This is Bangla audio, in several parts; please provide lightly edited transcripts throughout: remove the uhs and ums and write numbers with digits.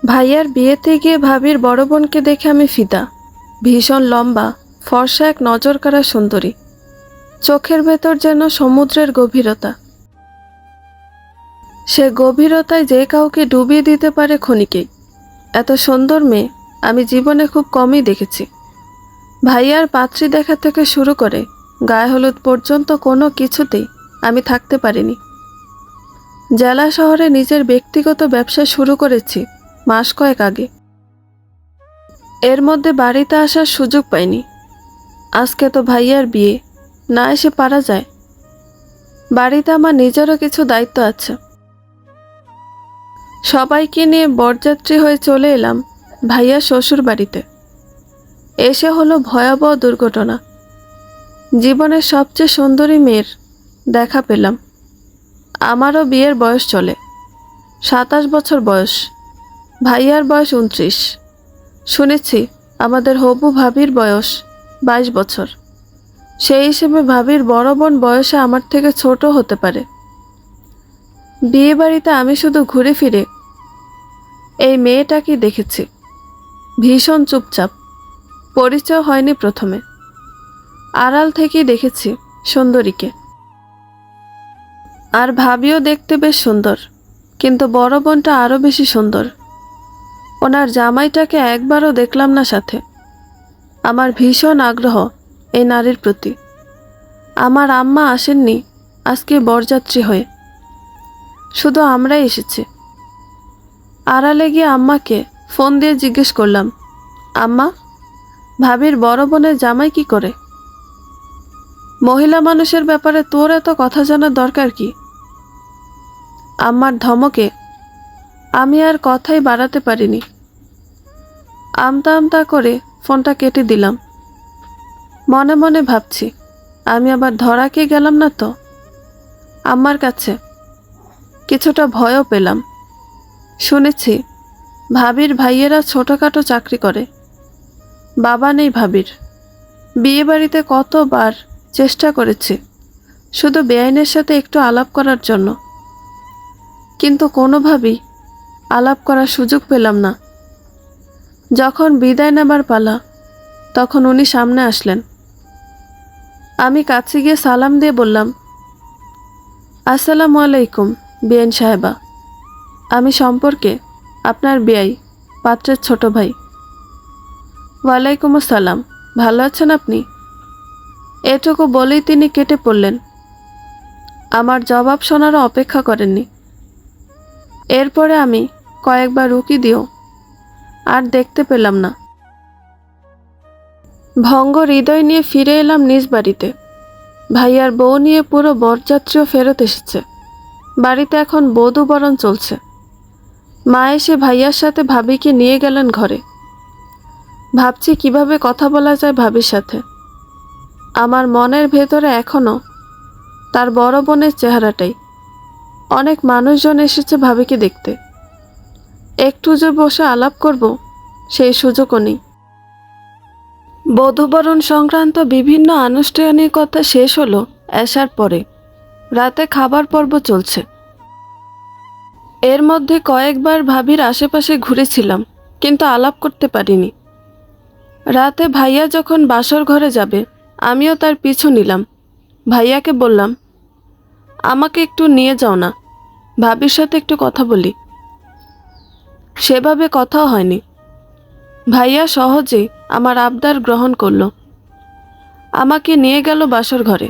ভাইয়ার বিয়েতে গিয়ে ভাবির বড় বোনকে দেখে আমি ফিদা। ভীষণ লম্বা, ফর্সা, এক নজর কাড়া সুন্দরী। চোখের ভেতর যেন সমুদ্রের গভীরতা। সে গভীরতায় যে কাউকে ডুবিয়ে দিতে পারে ক্ষণিকেই। এত সুন্দর মেয়ে আমি জীবনে খুব কমই দেখেছি। ভাইয়ার পাত্রী দেখা থেকে শুরু করে গায়ে হলুদ পর্যন্ত কোনো কিছুতেই আমি থাকতে পারিনি। জেলা শহরে নিজের ব্যক্তিগত ব্যবসা শুরু করেছি মাস কয়েক আগে। এর মধ্যে বাড়িতে আসার সুযোগ পাইনি। আজকে তো ভাইয়ার বিয়ে, না এসে পারা যায়? বাড়িতে আমার নিজেরও কিছু দায়িত্ব আছে। সবাইকে নিয়ে বরযাত্রী হয়ে চলে এলাম ভাইয়ার শ্বশুর বাড়িতে। এসে হলো ভয়াবহ দুর্ঘটনা। জীবনের সবচেয়ে সুন্দরী মেয়ের দেখা পেলাম। আমারও বিয়ের বয়স চলে, 27 বছর বয়স। ভাইয়ার বয়স 29। শুনেছি আমাদের হবু ভাবির বয়স 22 বছর। সেই হিসেবে ভাবির বড় বোন বয়সে আমার থেকে ছোট হতে পারে। বিয়ে বাড়িতে আমি শুধু ঘুরে ফিরে এই মেয়েটাকে দেখেছি। ভীষণ চুপচাপ, পরিচয় হয়নি প্রথমে। আড়াল থেকেই দেখেছি সুন্দরীকে। আর ভাবিও দেখতে বেশ সুন্দর, কিন্তু বড় বোনটা আরও বেশি সুন্দর। ওনার জামাইটাকে একবারও দেখলাম না সাথে। আমার ভীষণ আগ্রহ এই নারীর প্রতি। আমার আম্মা আসেননি আজকে বরযাত্রী হয়ে, শুধু আমরাই এসেছি। আড়ালে গিয়ে আম্মাকে ফোন দিয়ে জিজ্ঞেস করলাম, আম্মা, ভাবির বড় বোনের জামাই কি করে? মহিলা মানুষের ব্যাপারে তোর এত কথা জানার দরকার কি? আম্মার ধমকে আমি আর কথাই বাড়াতে পারিনি। আমতা আমতা করে ফোনটা কেটে দিলাম। মনে মনে ভাবছি, আমি আবার ধরা খেয়ে গেলাম না তো? আম্মার কাছে কিছুটা ভয়ও পেলাম। শুনেছি ভাবির ভাইয়েরা ছোটোখাটো চাকরি করে। বাবা নেই ভাবির। বিয়ে বাড়িতে কতবার চেষ্টা করেছি শুধু বেআইনের সাথে একটু আলাপ করার জন্য, কিন্তু কোনোভাবেই আলাপ করার সুযোগ পেলাম না। যখন বিদায় নেবার পালা, তখন উনি সামনে আসলেন। আমি কাছে গিয়ে সালাম দিয়ে বললাম, আসসালামু আলাইকুম বিআইন সাহেবা। আমি সম্পর্কে আপনার বেয়াই, পাত্রের ছোট ভাই। ওয়ালাইকুম আসসালাম, ভালো আছেন আপনি? এটুকু বলেই তিনি কেটে পড়লেন। আমার জবাব শোনারও অপেক্ষা করেননি। এরপরে আমি কয়েকবার উকি দিয়েও আর দেখতে পেলাম না। ভঙ্গ হৃদয় নিয়ে ফিরে এলাম নিজ বাড়িতে। ভাইয়ার বউ নিয়ে পুরো বরযাত্রীও ফেরত এসেছে। বাড়িতে এখন বধূবরণ চলছে। মা এসে ভাইয়ার সাথে ভাবিকে নিয়ে গেলেন ঘরে। ভাবছি কিভাবে কথা বলা যায় ভাবির সাথে। আমার মনের ভেতরে এখনও তার বড় বোনের চেহারাটাই। অনেক মানুষজন এসেছে ভাবিকে দেখতে। একটু যে বসে আলাপ করব সেই সুযোগও নেই। বধূবরণ সংক্রান্ত বিভিন্ন আনুষ্ঠানিকতা শেষ হলো এশার পরে। রাতে খাবার পর্ব চলছে। এর মধ্যে কয়েকবার ভাবির আশেপাশে ঘুরেছিলাম, কিন্তু আলাপ করতে পারিনি। রাতে ভাইয়া যখন বাসর ঘরে যাবে, আমিও তার পিছু নিলাম। ভাইয়াকে বললাম, আমাকে একটু নিয়ে যাও না, ভাবির সাথে একটু কথা বলি। সেভাবে কথাও হয়নি। ভাইয়া সহজেই আমার আবদার গ্রহণ করল। আমাকে নিয়ে গেল বাসর ঘরে।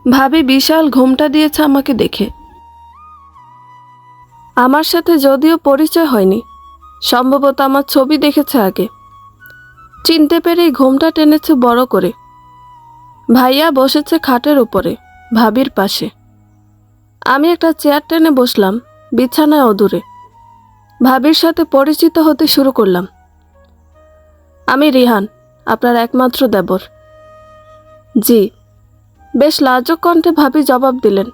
ভাবি বিশাল ঘোমটা দিয়েছে আমাকে দেখে। আমার সাথে যদিও পরিচয় হয়নি, সম্ভবত আমার ছবি দেখেছে আগে। চিনতে পেরেই ঘোমটা টেনেছে বড় করে। ভাইয়া বসেছে খাটের উপরে, ভাবির পাশে। আমি একটা চেয়ার টেনে বসলাম বিছানায় অদূরে। ভাবির সাথে পরিচিত হতে শুরু করলাম। আমি রিহান, আপনার একমাত্র দেবর। জি। বেশ লাজুক কণ্ঠে ভাবি জবাব দিলেন।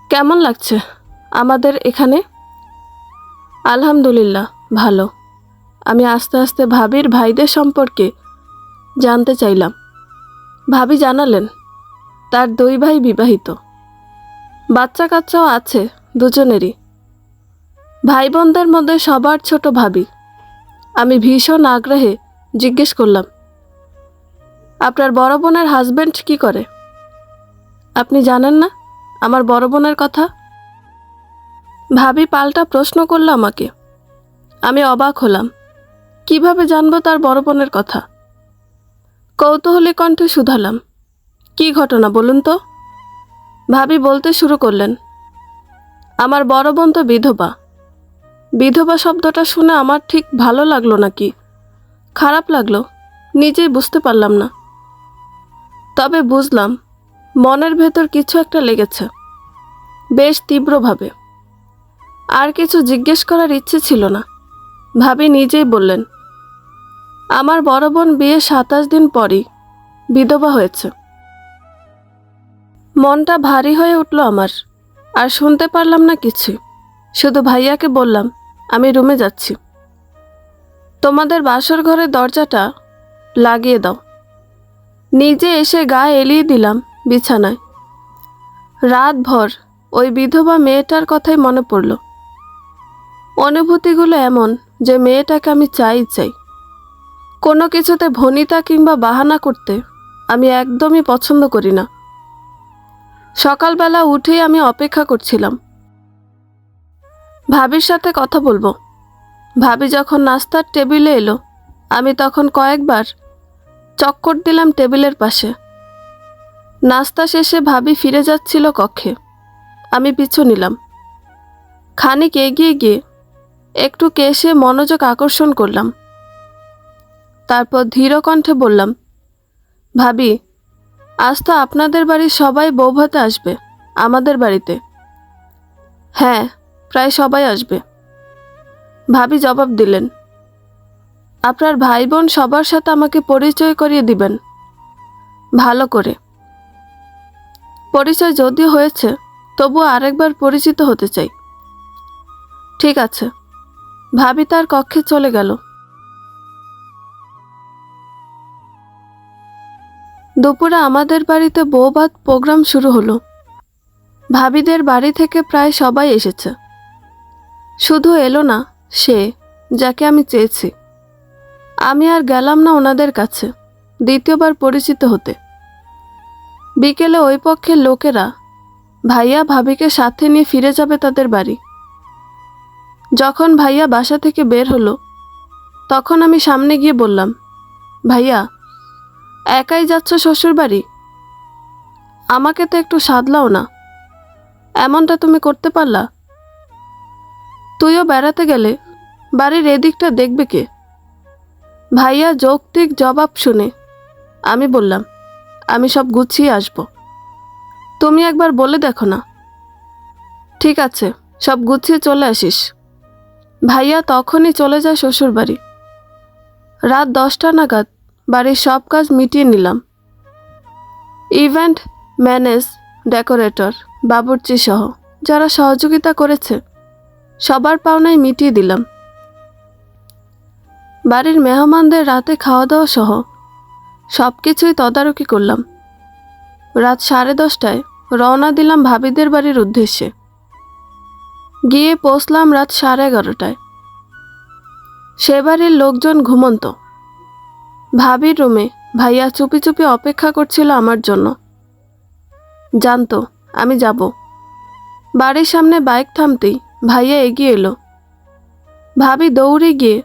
কেমন লাগছে আমাদের এখানে? আলহামদুলিল্লাহ, ভালো। আমি আস্তে আস্তে ভাবির ভাইদের সম্পর্কে জানতে চাইলাম। ভাবি জানালেন তার 2 ভাই বিবাহিত, বাচ্চা কাচ্চাও আছে দুজনেরই। ভাই বোনদের মধ্যে সবার ছোট ভাবি। আমি ভীষণ আগ্রহে জিজ্ঞেস করলাম, আপনার বড় বোনের হাজবেন্ড কি করে? আপনি জানেন না আমার বড় বোনের কথা? ভাবি পাল্টা প্রশ্ন করল আমাকে। আমি অবাক হলাম, কিভাবে জানবো তার বড় বোনের কথা? কৌতূহলী কণ্ঠে শুধালাম, কি ঘটনা বলুন তো? ভাবি বলতে শুরু করলেন, আমার বড় বোন তো বিধবা। বিধবা শব্দটা শুনে আমার ঠিক ভালো লাগলো নাকি খারাপ লাগলো নিজেই বুঝতে পারলাম না। তবে বুঝলাম মনের ভেতর কিছু একটা লেগেছে, বেশ তীব্রভাবে। আর কিছু জিজ্ঞেস করার ইচ্ছে ছিল না। ভাবি নিজেই বললেন, আমার বড় বোন বিয়ে 27 দিন পরই বিধবা হয়েছে। মনটা ভারী হয়ে উঠল আমার। আর শুনতে পারলাম না কিছু, শুধু ভাইয়াকে বললাম, আমি রুমে যাচ্ছি। তোমাদের বাসর ঘরের দরজাটা লাগিয়ে দাও। নিজে এসে গায়ে এলিয়ে দিলাম বিছানায়। রাতভর ওই বিধবা মেয়েটার কথাই মনে পড়ল। অনুভূতিগুলো এমন যে মেয়েটাকে আমি চাই। কোনো কিছুতে ভনিতা কিংবা বাহানা করতে আমি একদমই পছন্দ করি না। সকালবেলা উঠেই আমি অপেক্ষা করছিলাম ভাবির সাথে কথা বলবো। ভাবি যখন নাস্তার টেবিলে এলো, আমি তখন কয়েকবার চক্কর দিলাম টেবিলের পাশে। নাস্তা শেষে ভাবি ফিরে যাচ্ছিল কক্ষে, আমি পিছু নিলাম। খানিক এগিয়ে গিয়ে একটু কেশে মনোযোগ আকর্ষণ করলাম। তারপর ধীর কণ্ঠে বললাম, ভাবি, আজ তো আপনাদের বাড়ির সবাই বৌভাতে আসবে আমাদের বাড়িতে। হ্যাঁ, প্রায় সবাই আসবে। ভাবি জবাব দিলেন, আপনার ভাই বোন সবার সাথে আমাকে পরিচয় করিয়ে দিবেন ভালো করে। পরিচয় যদিও হয়েছে, তবুও আরেকবার পরিচিত হতে চাই। ঠিক আছে। ভাবি তার কক্ষে চলে গেল। দুপুরে আমাদের বাড়িতে বৌভাত প্রোগ্রাম শুরু হলো। ভাবিদের বাড়ি থেকে প্রায় সবাই এসেছে। শুধু এলো না সে, যাকে আমি চেয়েছি। আমি আর গেলাম না ওনাদের কাছে দ্বিতীয়বার পরিচিত হতে। বিকেলে ওই পক্ষের লোকেরা ভাইয়া ভাবিকে সাথে নিয়ে ফিরে যাবে তাদের বাড়ি। যখন ভাইয়া বাসা থেকে বের হলো, তখন আমি সামনে গিয়ে বললাম, ভাইয়া, একাই যাচ্ছ শ্বশুর বাড়ি? আমাকে তো একটু সাধলাও না, এমনটা তুমি করতে পারলা? তুইও বেড়াতে গেলে বাড়ির এদিকটা দেখবে কে? ভাইয়া যৌক্তিক জবাব শুনে আমি বললাম, আমি সব গুছিয়ে আসব, তুমি একবার বলে দেখো না। ঠিক আছে, সব গুছিয়ে চলে আসিস। ভাইয়া তখনই চলে যায় শ্বশুর বাড়ি। রাত 10টা নাগাদ বাড়ির সব কাজ মিটিয়ে নিলাম। ইভেন্ট ম্যানেজ, ডেকোরেটর, বাবুর্চি সহ যারা সহযোগিতা করেছে সবার পাওনাই মিটিয়ে দিলাম। বাড়ির মেহমানদের রাতে খাওয়া দাওয়া সহ সব কিছুই তদারকি করলাম। রাত 10:30টায় রওনা দিলাম ভাবিদের বাড়ির উদ্দেশ্যে। গিয়ে পৌঁছলাম রাত 11:30টায়। সে বাড়ির লোকজন ঘুমন্ত। ভাবির রুমে ভাইয়া চুপি চুপি অপেক্ষা করছিল আমার জন্য। জানতো আমি যাব। বাড়ির সামনে বাইক থামতেই ভাইয়া এগিয়ে এলো। ভাবি দৌড়ে গিয়ে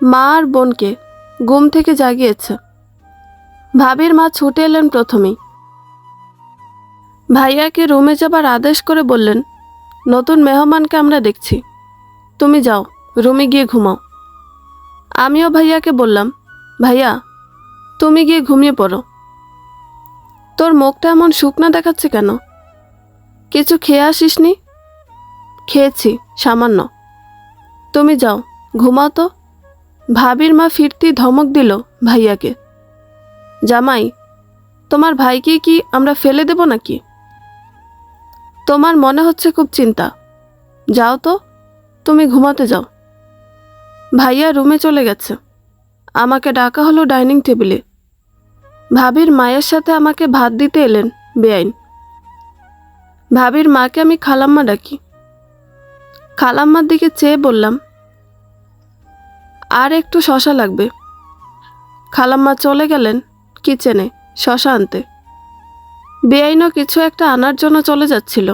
মা আর বোনকে ঘুম থেকে জাগিয়েছে। ভাবির মা ছুটে এলেন প্রথমেই। ভাইয়াকে রুমে যাবার আদেশ করে বললেন, নতুন মেহমানকে আমরা দেখছি, তুমি যাও রুমে গিয়ে ঘুমাও। আমিও ভাইয়াকে বললাম, ভাইয়া, তুমি গিয়ে ঘুমিয়ে পড়ো। তোর মুখটা এমন শুকনা দেখাচ্ছে কেন? কিছু খেয়ে আসিসনি? খেয়েছি সামান্য। তুমি যাও ঘুমাও তো। ভাবির মা ফিরতি ধমক দিল ভাইয়াকে। জামাই, তোমার ভাইকে কি আমরা ফেলে দেব নাকি? তোমার মনে হচ্ছে খুব চিন্তা। যাও তো, তুমি ঘুমাতে যাও। ভাইয়া রুমে চলে গেছে। আমাকে ডাকা হলো ডাইনিং টেবিলে। ভাবির মায়ের সাথে আমাকে ভাত দিতে এলেন বেআইন। ভাবির মাকে আমি খালাম্মা ডাকি। খালাম্মার দিকে চেয়ে বললাম, আর একটু শশা লাগবে। খালাম্মা চলে গেলেন কিচেনে শশা আনতে। বেআইনও কিছু একটা আনার জন্য চলে যাচ্ছিল।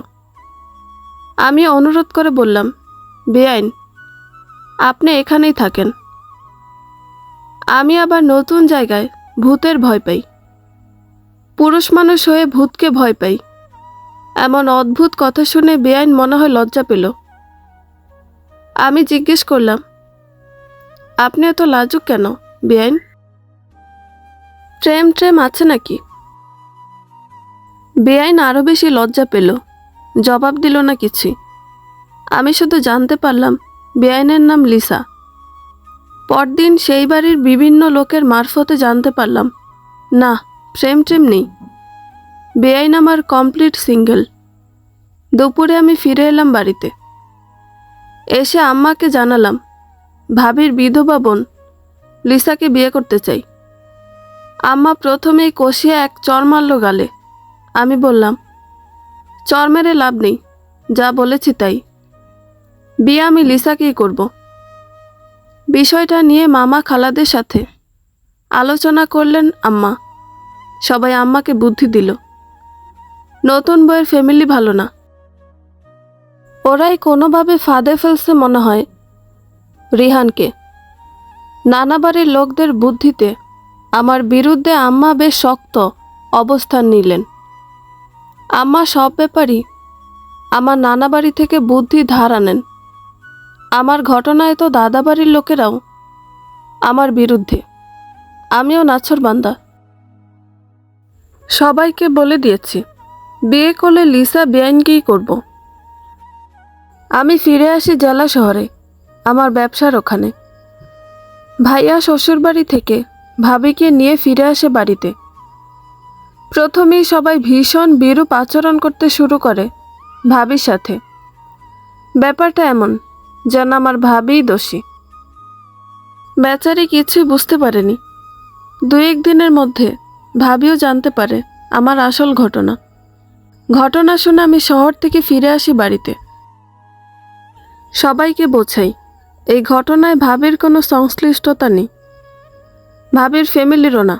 আমি অনুরোধ করে বললাম, বেআইন, আপনি এখানেই থাকেন। আমি আবার নতুন জায়গায় ভূতের ভয় পাই। পুরুষ মানুষ হয়ে ভূতকে ভয় পাই, এমন অদ্ভুত কথা শুনে বেআইন মনে হয় লজ্জা পেল। আমি জিজ্ঞেস করলাম, আপনি এত লাজুক কেন বেআইন? ট্রেম আছে নাকি? বেআইন আরও বেশি লজ্জা পেল, জবাব দিল না কিছুই। আমি শুধু জানতে পারলাম বেআইনের নাম লিসা। পরদিন সেই বাড়ির বিভিন্ন লোকের মারফতে জানতে পারলাম, না, ট্রেম নেই। বেআইন আমার কমপ্লিট সিঙ্গেল। দুপুরে আমি ফিরে এলাম বাড়িতে। এসে আম্মাকে জানালাম, ভাবির বিধবা বোন লিসাকে বিয়ে করতে চাই। আম্মা প্রথমেই কষিয়ে এক চর মারল গালে। আমি বললাম, চর মেরে লাভ নেই, যা বলেছি তাই। বিয়ে আমি লিসাকেই করব। বিষয়টা নিয়ে মামা খালাদের সাথে আলোচনা করলেন আম্মা। সবাই আম্মাকে বুদ্ধি দিল, নতুন বউয়ের ফ্যামিলি ভালো না। ওরাই কোনোভাবে ফাঁদে ফেলছে মনে হয় রিহানকে। নানা বাড়ির লোকদের বুদ্ধিতে আমার বিরুদ্ধে আম্মা বেশ শক্ত অবস্থান নিলেন। আম্মা সব ব্যাপারই আমার নানা বাড়ি থেকে বুদ্ধি ধার আনেন। আমার ঘটনায় তো দাদা বাড়ির লোকেরাও আমার বিরুদ্ধে। আমিও নাছোড়বান্দা। সবাইকে বলে দিয়েছি, বিয়ে করলে লিসা বেআইনকেই করব। আমি ফিরে আসি জেলা শহরে, আমার ব্যবসার ওখানে। ভাইয়া শ্বশুরবাড়ি থেকে ভাবিকে নিয়ে ফিরে আসে বাড়িতে। প্রথমেই সবাই ভীষণ বিরূপ আচরণ করতে শুরু করে ভাবির সাথে। ব্যাপারটা এমন যেন আমার ভাবিই দোষী। বেচারি কিছুই বুঝতে পারেনি। 2-1 দিনের মধ্যে ভাবিও জানতে পারে আমার আসল ঘটনা শুনে আমি শহর থেকে ফিরে আসি বাড়িতে। সবাইকে বোঝাই এই ঘটনায় ভাবির কোনো সংশ্লিষ্টতা নেই, ভাবির ফ্যামিলিরও না।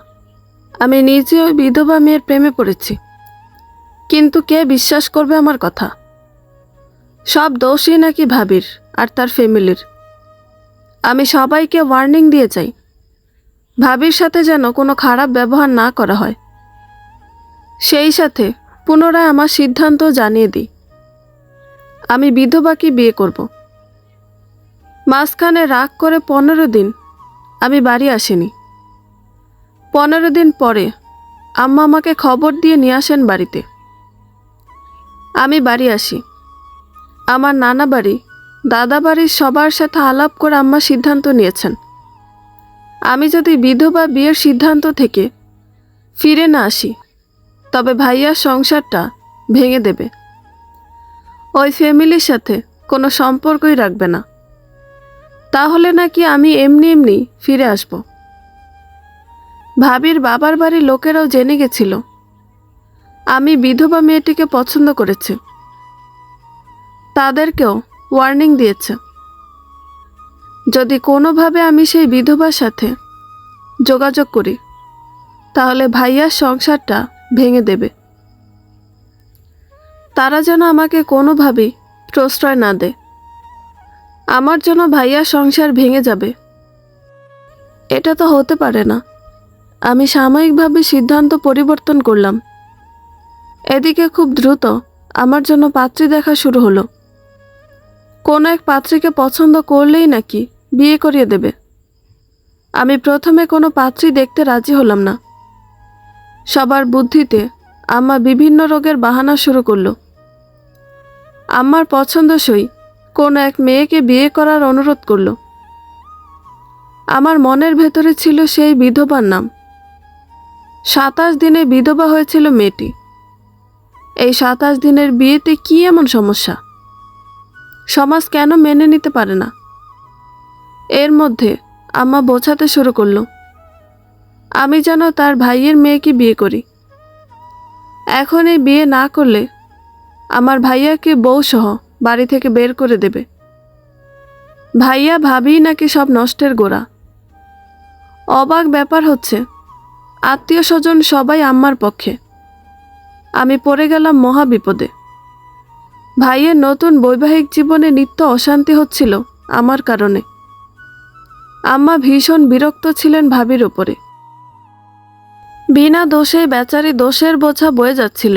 আমি নিজে ওই বিধবা মেয়ের প্রেমে পড়েছি। কিন্তু কে বিশ্বাস করবে আমার কথা? সব দোষই নাকি ভাবির আর তার ফ্যামিলির। আমি সবাইকে ওয়ার্নিং দিয়ে যাই, ভাবির সাথে যেন কোনো খারাপ ব্যবহার না করা হয়। সেই সাথে পুনরায় আমার সিদ্ধান্ত জানিয়ে দিই, আমি বিধবাকে বিয়ে করব। মাঝখানে রাগ করে 15 দিন আমি বাড়ি আসিনি। 15 দিন পরে আম্মা আমাকে খবর দিয়ে নিয়ে আসেন বাড়িতে। আমি বাড়ি আসি। আমার নানা বাড়ি, দাদা বাড়ির সবার সাথে আলাপ করে আম্মা সিদ্ধান্ত নিয়েছেন, আমি যদি বিধবা বিয়ের সিদ্ধান্ত থেকে ফিরে না আসি তবে ভাইয়ার সংসারটা ভেঙে দেবে। ওই ফ্যামিলির সাথে কোনো সম্পর্কই রাখবে না। তাহলে নাকি আমি এমনি ফিরে আসব। ভাবির বাবার বাড়ির লোকেরাও জেনে গেছিল আমি বিধবা মেয়েটিকে পছন্দ করেছি। তাদেরকেও ওয়ার্নিং দিয়েছে, যদি কোনোভাবে আমি সেই বিধবার সাথে যোগাযোগ করি তাহলে ভাইয়ার সংসারটা ভেঙে দেবে। তারা যেন আমাকে কোনোভাবেই প্রশ্রয় না দেয়। আমার জন্য ভাইয়ার সংসার ভেঙে যাবে, এটা তো হতে পারে না। আমি সাময়িকভাবে সিদ্ধান্ত পরিবর্তন করলাম। এদিকে খুব দ্রুত আমার জন্য পাত্রী দেখা শুরু হলো। কোনো এক পাত্রীকে পছন্দ করলেই নাকি বিয়ে করিয়ে দেবে। আমি প্রথমে কোনো পাত্রী দেখতে রাজি হলাম না। সবার বুদ্ধিতে আম্মা বিভিন্ন রোগের বাহানা শুরু করলো। আম্মার পছন্দসই কোনো এক মেয়েকে বিয়ে করার অনুরোধ করলো। আমার মনের ভেতরে ছিল সেই বিধবার নাম। 27 দিনে বিধবা হয়েছিল মেয়েটি। এই 27 দিনের বিয়েতে কি এমন সমস্যা? সমাজ কেন মেনে নিতে পারে না? এর মধ্যে আম্মা বোঝাতে শুরু করলো আমি যেন তার ভাইয়ের মেয়েকে বিয়ে করি। এখন এই বিয়ে না করলে আমার ভাইয়াকে বউ সহ বাড়ি থেকে বের করে দেবে। ভাইয়া ভাবি নাকি সব নষ্টের গোড়া। অবাক ব্যাপার হচ্ছে, আত্মীয় স্বজন সবাই আম্মার পক্ষে। আমি পড়ে গেলাম মহা বিপদে। ভাইয়ের নতুন বৈবাহিক জীবনে নিত্য অশান্তি হচ্ছিল আমার কারণে। আম্মা ভীষণ বিরক্ত ছিলেন ভাবির ওপরে। বিনা দোষে বেচারি দোষের বোঝা বয়ে যাচ্ছিল।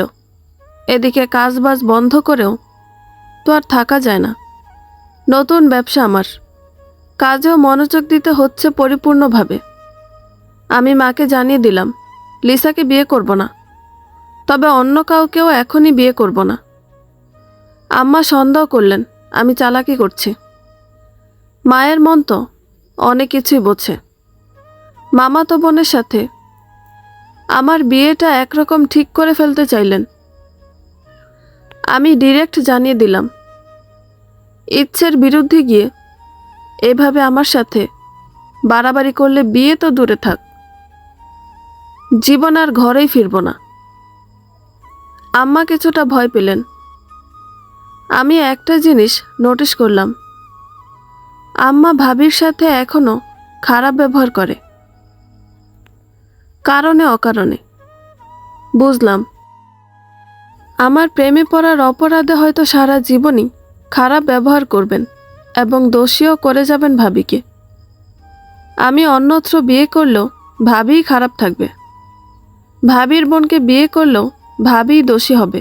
এদিকে কাজবাজ বন্ধ করেও তো আর থাকা যায় না। নতুন ব্যবসা আমার, কাজেও মনোযোগ দিতে হচ্ছে পরিপূর্ণভাবে। আমি মাকে জানিয়ে দিলাম লিসাকে বিয়ে করব না, তবে অন্য কাউকেও এখনই বিয়ে করব না। আম্মা সন্দেহ করলেন আমি চালাকি করছি। মায়ের মন তো অনেক কিছুই বোঝে। মামাতো বোনের সাথে আমার বিয়েটা একরকম ঠিক করে ফেলতে চাইলেন। আমি ডিরেক্ট জানিয়ে দিলাম, ইচ্ছের বিরুদ্ধে গিয়ে এভাবে আমার সাথে বাড়াবাড়ি করলে বিয়ে তো দূরে থাক, জীবন আর ঘরেই ফিরব না। আম্মা কিছুটা ভয় পেলেন। আমি একটা জিনিস নোটিশ করলাম, আম্মা ভাবির সাথে এখনো খারাপ ব্যবহার করে, কারণে অকারণে। বুঝলাম আমার প্রেমে পড়ার অপরাধে হয়তো সারা জীবনই খারাপ ব্যবহার করবেন এবং দোষীও করে যাবেন ভাবিকে। আমি অন্যত্র বিয়ে করলেও ভাবিই খারাপ থাকবে, ভাবির বোনকে বিয়ে করলেও ভাবিই দোষী হবে।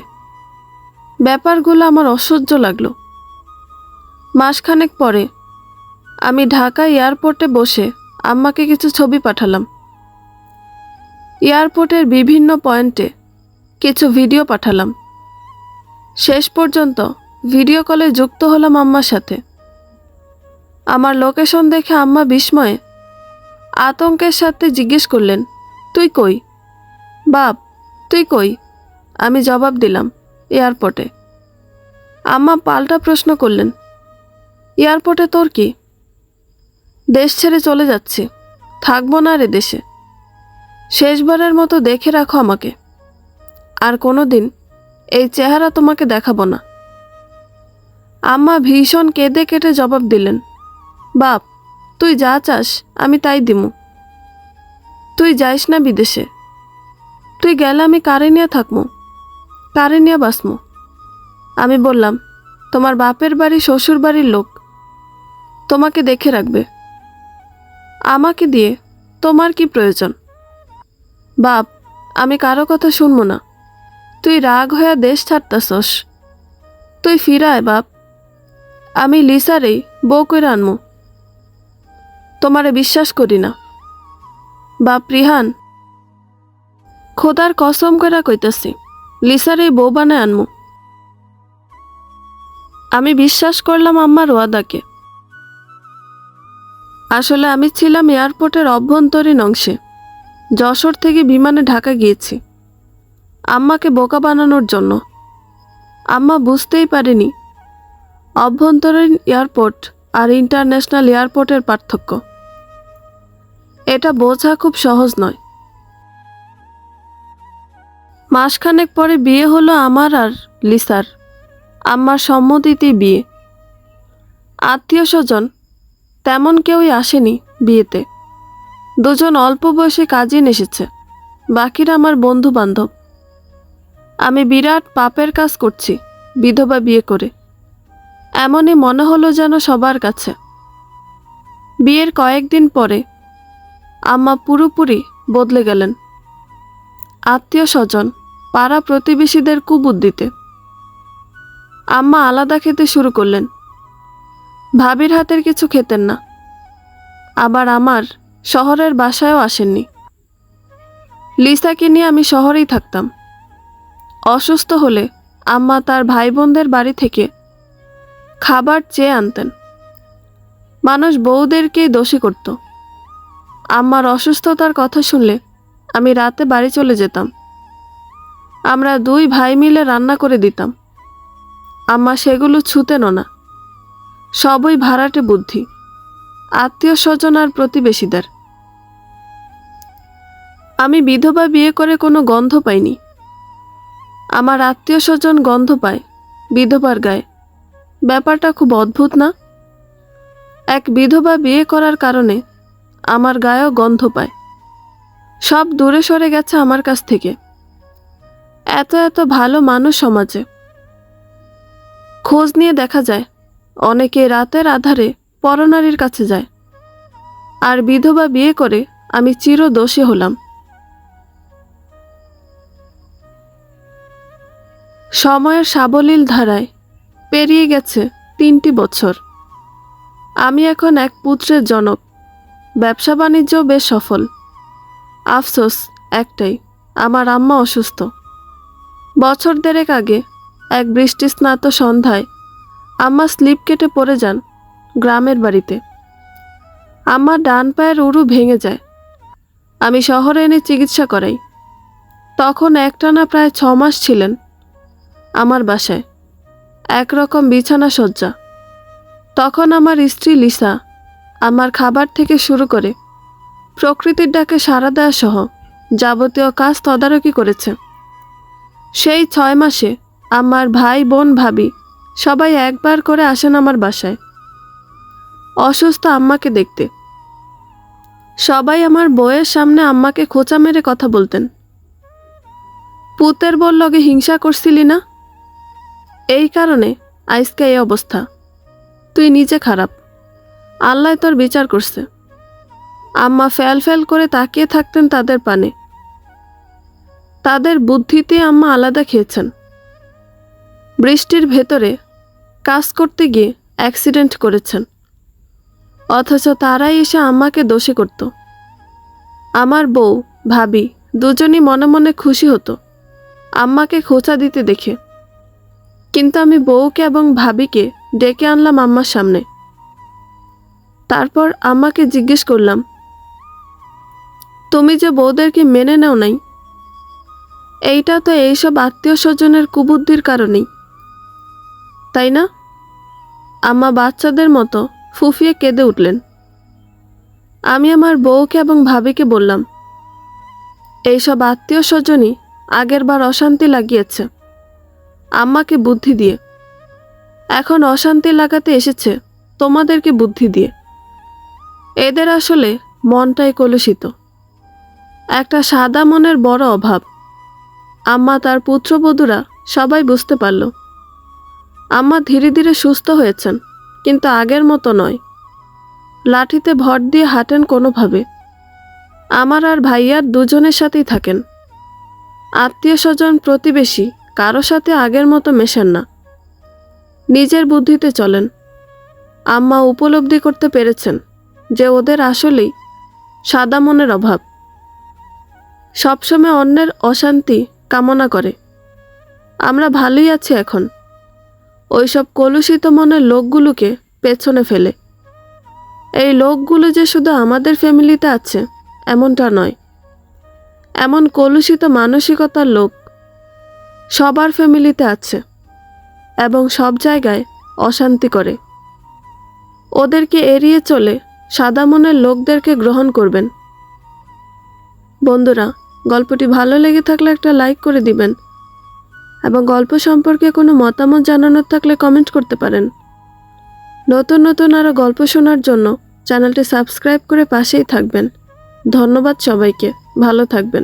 ব্যাপারগুলো আমার অসহ্য লাগলো। মাসখানেক পরে আমি ঢাকা এয়ারপোর্টে বসে আম্মাকে কিছু ছবি পাঠালাম। এয়ারপোর্টের বিভিন্ন পয়েন্টে কিছু ভিডিও পাঠালাম। শেষ পর্যন্ত ভিডিও কলে যুক্ত হলাম আম্মার সাথে। আমার লোকেশন দেখে আম্মা বিস্ময়ে আতঙ্কের সাথে জিজ্ঞেস করলেন, তুই কই বাপ, তুই কই? আমি জবাব দিলাম, এয়ারপোর্টে। আম্মা পাল্টা প্রশ্ন করলেন, এয়ারপোর্টে তোর কি? দেশ ছেড়ে চলে যাচ্ছি, থাকবো না রে দেশে। শেষবারের মতো দেখে রাখো আমাকে, আর কোনো দিন এই চেহারা তোমাকে দেখাবো না। আম্মা ভীষণ কেঁদে কেটে জবাব দিলেন, বাপ তুই যা চাস আমি তাই দিমু। তুই যাইস না বিদেশে, তুই গেলে আমি কারে নিয়ে থাকমু, কারে নিয়ে বাসমু? আমি বললাম, তোমার বাপের বাড়ি শ্বশুর বাড়ির লোক তোমাকে দেখে রাখবে, আমাকে দিয়ে তোমার কি প্রয়োজন? বাপ আমি কারো কথা শুনবো না, তুই রাগ হয়ে দেশ ছাড়তাছস, তুই ফিরায় বাপ, আমি লিসারেই বউ করে আনমু, তোমারে বিশ্বাস করি না। বাপ রিহান, খোদার কসম করে কইতাছি লিসারেই বউ বানায় আনমু। আমি বিশ্বাস করলাম আম্মার ওয়াদাকে। আসলে আমি ছিলাম এয়ারপোর্টের অভ্যন্তরীণ অংশে, যশোর থেকে বিমানে ঢাকা গিয়েছি আম্মাকে বোকা বানানোর জন্য। আম্মা বুঝতেই পারেনি অভ্যন্তরীণ এয়ারপোর্ট আর ইন্টারন্যাশনাল এয়ারপোর্টের পার্থক্য। এটা বোঝা খুব সহজ নয়। মাসখানেক পরে বিয়ে হলো আমার আর লিসার। আম্মার সম্মতিতেই বিয়ে। আত্মীয় স্বজন তেমন কেউই আসেনি বিয়েতে। দুজন অল্প বয়সী কাজিন এসেছে, বাকিরা আমার বন্ধু বান্ধব। আমি বিরাট পাপের কাজ করছি বিধবা বিয়ে করে, এমনই মনে হলো যেন সবার কাছে। বিয়ের কয়েকদিন পরে আম্মা পুরোপুরি বদলে গেলেন। আত্মীয় স্বজন পাড়া প্রতিবেশীদের কুবুদ্ধিতে আম্মা আলাদা খেতে শুরু করলেন। ভাবির হাতের কিছু খেতেন না, আবার আমার শহরের বাসায়ও আসেননি। লিসাকে নিয়ে আমি শহরেই থাকতাম। অসুস্থ হলে আম্মা তার ভাই বোনদের বাড়ি থেকে খাবার চেয়ে আনতেন। মানুষ বউদেরকেই দোষী করত। আম্মার অসুস্থতার কথা শুনলে আমি রাতে বাড়ি চলে যেতাম। আমরা দুই ভাই মিলে রান্না করে দিতাম। আম্মা সেগুলো ছুতেনও না। সবই ভাড়াটে বুদ্ধি, আত্মীয় স্বজন আর প্রতিবেশীদের। আমি বিধবা বিয়ে করে কোনো গন্ধ পাইনি। আমার আত্মীয় স্বজন গন্ধ পায় বিধবার গায়ে। ব্যাপারটা খুব অদ্ভুত না? এক বিধবা বিয়ে করার কারণে আমার গায়েও গন্ধ পায়। সব দূরে সরে গেছে আমার কাছ থেকে। এত এত ভালো মানুষ সমাজে। খোঁজ নিয়ে দেখা যায় অনেকে রাতের আধারে পরনারীর কাছে যায়। আর বিধবা বিয়ে করে আমি চিরদোষী হলাম। সময়ের সাবলীল ধারায় পেরিয়ে গেছে 3টি বছর। আমি এখন এক পুত্রের জনক। ব্যবসা বাণিজ্য বেশ সফল। আফসোস একটাই, আমার আম্মা অসুস্থ। বছর দেড়েক আগে এক বৃষ্টিস্নাত সন্ধ্যায় আম্মা স্লিপ কেটে পড়ে যান গ্রামের বাড়িতে। আমার ডান পায়ের উরু ভেঙে যায়। আমি শহরে এনে চিকিৎসা করাই। তখন একটানা প্রায় 6 মাস ছিলেন আমার বাসায়, একরকম বিছানা সজ্জা। তখন আমার স্ত্রী লিসা আমার খাবার থেকে শুরু করে প্রকৃতির ডাকে সাড়া দেওয়া সহ যাবতীয় কাজ তদারকি করেছে। সেই 6 মাসে আমার ভাই বোন ভাবি সবাই একবার করে আসেন আমার বাসায় অসুস্থ আম্মাকে দেখতে। সবাই আমার বউয়ের সামনে আম্মাকে খোঁচা মেরে কথা বলতেন। পুতের বল লগে হিংসা করছিলি না, এই কারণে আজকে এই অবস্থা। তুই নিজে খারাপ, আল্লাহ তোর বিচার করছে। আম্মা ফ্যাল ফ্যাল করে তাকিয়ে থাকতেন তাদের পানে। তাদের বুদ্ধিতে আম্মা আলাদা খেয়েছেন। বৃষ্টির ভেতরে কাজ করতে গিয়ে অ্যাক্সিডেন্ট করেছেন, অথচ তারাই এসে আম্মাকে দোষী করত। আমার বউ ভাবি দুজনই মনে মনে খুশি হতো আম্মাকে খোঁচা দিতে দেখে। কিন্তু আমি বউকে এবং ভাবিকে ডেকে আনলাম আম্মার সামনে। তারপর আম্মাকে জিজ্ঞেস করলাম, তুমি যে বউদেরকে মেনে নাও নাই, এইটা তো এইসব আত্মীয় স্বজনের কুবুদ্ধির কারণেই, তাই না? আম্মা বাচ্চাদের মতো ফুফিয়ে কেঁদে উঠলেন। আমি আমার বউকে এবং ভাবিকে বললাম, এইসব আত্মীয় স্বজনই আগের বার অশান্তি লাগিয়েছে আম্মাকে বুদ্ধি দিয়ে। এখন অশান্তি লাগাতে এসেছে তোমাদেরকে বুদ্ধি দিয়ে। এদের আসলে মনটাই কলুষিত। একটা সাদা মনের বড় অভাব। আম্মা তার পুত্রবধূরা সবাই বুঝতে পারল। আম্মা ধীরে ধীরে সুস্থ হয়েছেন, কিন্তু আগের মতো নয়। লাঠিতে ভর দিয়ে হাঁটেন কোনোভাবে। আমার আর ভাইয়ার দুজনের সাথেই থাকেন। আত্মীয় স্বজন প্রতিবেশী কারো সাথে আগের মতো মেশেন না। নিজের বুদ্ধিতে চলেন। আম্মা উপলব্ধি করতে পেরেছেন যে ওদের আসলেই সাদা মনের অভাব। সবসময় অন্যের অশান্তি কামনা করে। আমরা ভালোই আছি এখন, ওইসব কলুষিত মনের লোকগুলোকে পেছনে ফেলে। এই লোকগুলো যে শুধু আমাদের ফ্যামিলিতে আছে এমনটা নয়। এমন কলুষিত মানসিকতার লোক সবার ফ্যামিলিতে আছে এবং সব জায়গায় অশান্তি করে। ওদেরকে এড়িয়ে চলে সাদা মনের লোকদেরকে গ্রহণ করবেন। বন্ধুরা, গল্পটি ভালো লেগে থাকলে একটা লাইক করে দিবেন এবং গল্প সম্পর্কে কোনো মতামত জানানোর থাকলে কমেন্ট করতে পারেন। নতুন নতুন আরও গল্প শোনার জন্য চ্যানেলটি সাবস্ক্রাইব করে পাশেই থাকবেন। ধন্যবাদ সবাইকে। ভালো থাকবেন।